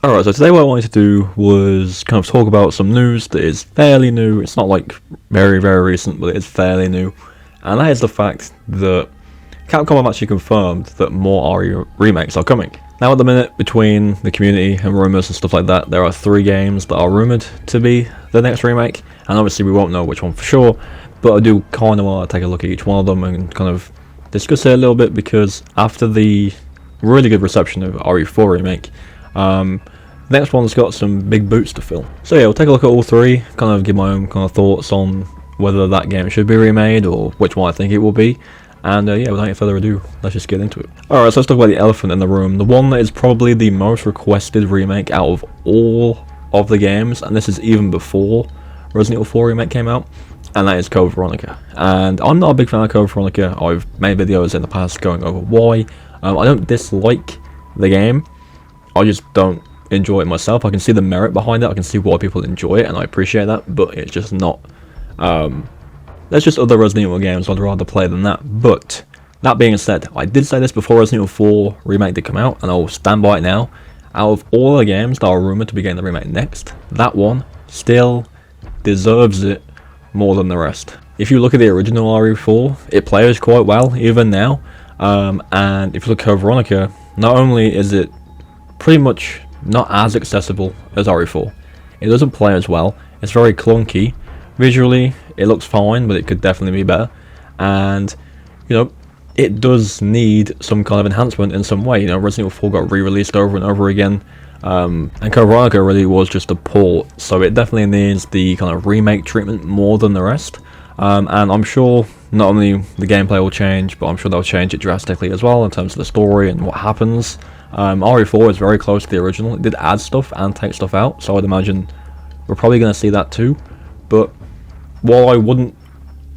Alright, so today what I wanted to do was kind of talk about some news that is fairly new. It's not like very, very recent, but it is fairly new. And that is the fact that Capcom have actually confirmed that more RE remakes are coming. Now at the minute, between the community and rumours and stuff like that, there are 3 games that are rumoured to be the next remake. And obviously we won't know which one for sure, but I do kind of want to take a look at each one of them and kind of discuss it a little bit, because after the really good reception of RE4 Remake, next one's got some big boots to fill. So yeah, we'll take a look at all 3, kind of give my own kind of thoughts on whether that game should be remade or which one I think it will be. And yeah, without any further ado, let's just get into it. Alright, so let's talk about the elephant in the room. The one that is probably the most requested remake out of all of the games, and this is even before Resident Evil 4 Remake came out, and that is Code Veronica. And I'm not a big fan of Code Veronica. I've made videos in the past going over why. I don't dislike the game, I just don't enjoy it myself. I can see the merit behind it, I can see why people enjoy it, and I appreciate that, but it's just not, there's just other Resident Evil games I'd rather play than that. But that being said, I did say this before Resident Evil 4 Remake did come out, and I'll stand by it now. Out of all the games that are rumoured to be getting the remake next, that one still deserves it more than the rest. If you look at the original RE4, it plays quite well even now, and if you look at Code Veronica, not only is it pretty much not as accessible as RE4, it doesn't play as well, it's very clunky. Visually, it looks fine, but it could definitely be better, and you know, it does need some kind of enhancement in some way. You know, Resident Evil 4 got re-released over and over again, and Code Veronica really was just a port, so it definitely needs the kind of remake treatment more than the rest. And I'm sure not only the gameplay will change, but I'm sure they'll change it drastically as well in terms of the story and what happens. RE4 is very close to the original. It did add stuff and take stuff out, so I'd imagine we're probably going to see that too. But while I wouldn't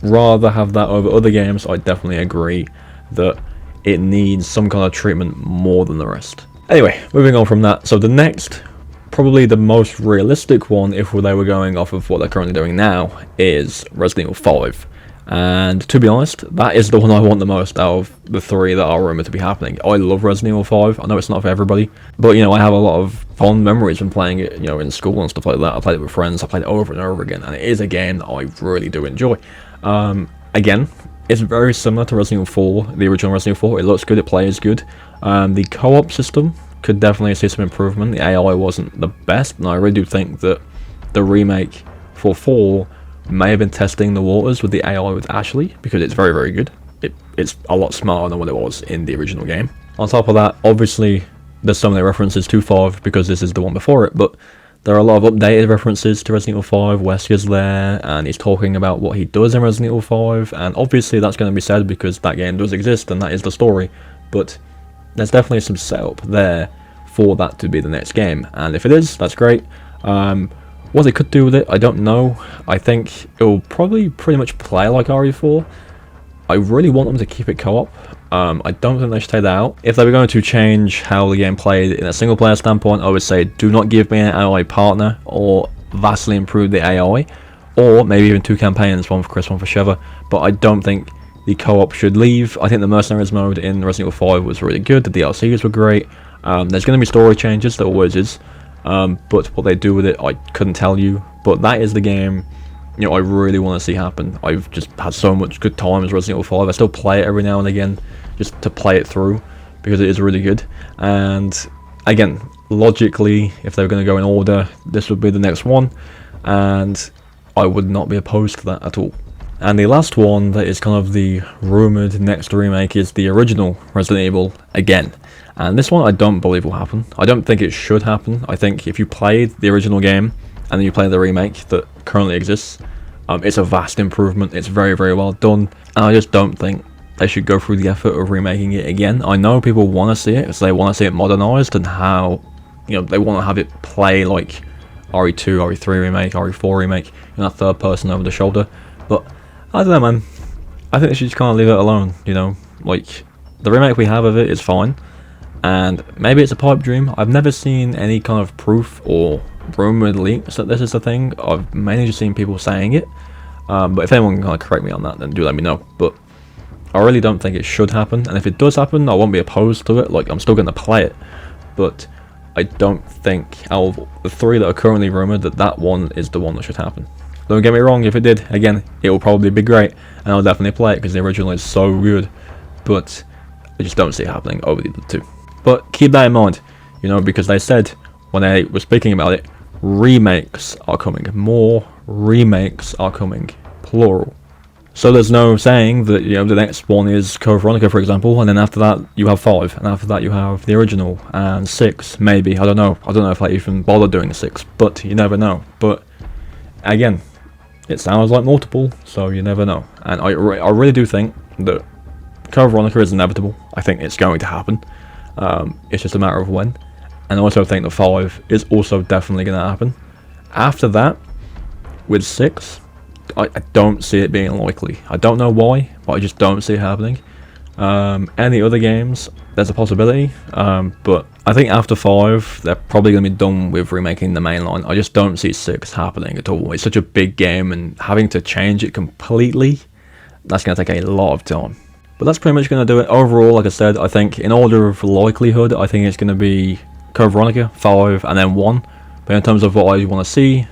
rather have that over other games, I definitely agree that it needs some kind of treatment more than the rest. Anyway, moving on from that, so the next, probably the most realistic one, if they were going off of what they're currently doing now, is Resident Evil 5. And to be honest, that is the one I want the most out of the 3 that are rumoured to be happening. I love Resident Evil 5, I know it's not for everybody, but you know, I have a lot of fond memories from playing it, you know, in school and stuff like that. I played it with friends, I played it over and over again, and it is a game that I really do enjoy. Again, it's very similar to Resident Evil 4, the original Resident Evil 4, it looks good, it plays good. The co-op system could definitely see some improvement. The AI wasn't the best, and I really do think that the remake for 4 may have been testing the waters with the AI with Ashley, because it's very, very good. It's a lot smarter than what it was in the original game. On top of that, obviously, there's so many references to 5 because this is the one before it, but there are a lot of updated references to Resident Evil 5. Wesker's there, and he's talking about what he does in Resident Evil 5, and obviously that's going to be said because that game does exist and that is the story, but there's definitely some setup there for that to be the next game, and if it is, that's great. What they could do with it, I don't know. I think it will probably pretty much play like RE4. I really want them to keep it co-op. I don't think they should take that out. If they were going to change how the game played in a single player standpoint, I would say do not give me an AI partner, or vastly improve the AI, or maybe even 2 campaigns, one for Chris, one for Sheva, but I don't think the co-op should leave. I think the Mercenaries mode in Resident Evil 5 was really good, the DLCs were great. There's going to be story changes, there always is. But what they do with it, I couldn't tell you. But that is the game, you know, I really want to see happen. I've just had so much good times Resident Evil 5. I still play it every now and again, just to play it through, because it is really good. And again, logically, if they were going to go in order, this would be the next one, and I would not be opposed to that at all. And the last one that is kind of the rumoured next remake is the original Resident Evil again. And this one I don't believe will happen. I don't think it should happen. I think if you played the original game and then you play the remake that currently exists, it's a vast improvement. It's very, very well done. And I just don't think they should go through the effort of remaking it again. I know people want to see it, so they want to see it modernized and how, you know, they want to have it play like RE2, RE3 remake, RE4 remake, you know, that third person over the shoulder. But I don't know, man. I think they should just kind of leave it alone, you know. Like, the remake we have of it is fine. And maybe it's a pipe dream. I've never seen any kind of proof or rumoured leaks that this is the thing. I've mainly just seen people saying it. But if anyone can kind of correct me on that, then do let me know. But I really don't think it should happen. And if it does happen, I won't be opposed to it. Like, I'm still going to play it. But I don't think out of the 3 that are currently rumoured that one is the one that should happen. Don't get me wrong, if it did, again, it will probably be great, and I'll definitely play it because the original is so good, but I just don't see it happening over the other 2. But keep that in mind, you know, because they said, when they were speaking about it, remakes are coming. More remakes are coming, plural. So there's no saying that, you know, the next one is Code Veronica, for example, and then after that you have 5, and after that you have the original, and 6, maybe, I don't know if I even bother doing 6, but you never know. But again, it sounds like multiple, so you never know. And I really do think that Code Veronica is inevitable. I think it's going to happen. It's just a matter of when. And I also think that 5 is also definitely going to happen. After that, with 6, I don't see it being likely. I don't know why, but I just don't see it happening. Any other games, there's a possibility, but I think after 5, they're probably going to be done with remaking the main line. I just don't see 6 happening at all. It's such a big game, and having to change it completely, that's going to take a lot of time. But that's pretty much going to do it. Overall, like I said, I think in order of likelihood, I think it's going to be Code Veronica, 5, and then 1. But in terms of what I want to see,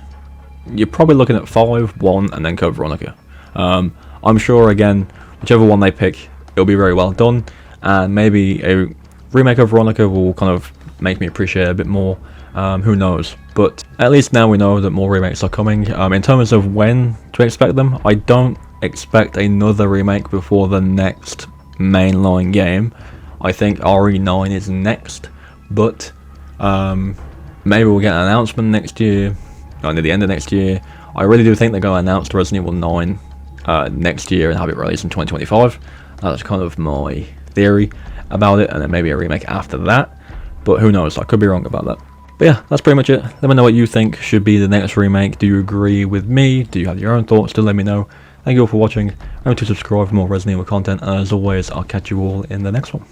you're probably looking at 5, 1, and then Code Veronica. I'm sure, again, whichever one they pick, it'll be very well done, and maybe a remake of Veronica will kind of make me appreciate it a bit more. Who knows? But at least now we know that more remakes are coming. In terms of when to expect them, I don't expect another remake before the next mainline game. I think RE9 is next, but maybe we'll get an announcement next year, or near the end of next year. I really do think they're going to announce Resident Evil 9 next year and have it released in 2025. That's kind of my theory about it, and then maybe a remake after that, but who knows, I could be wrong about that. But yeah, that's pretty much it. Let me know what you think should be the next remake. Do you agree with me? Do you have your own thoughts? Do let me know. Thank you all for watching. Remember to subscribe for more Resident Evil content, and as always, I'll catch you all in the next one.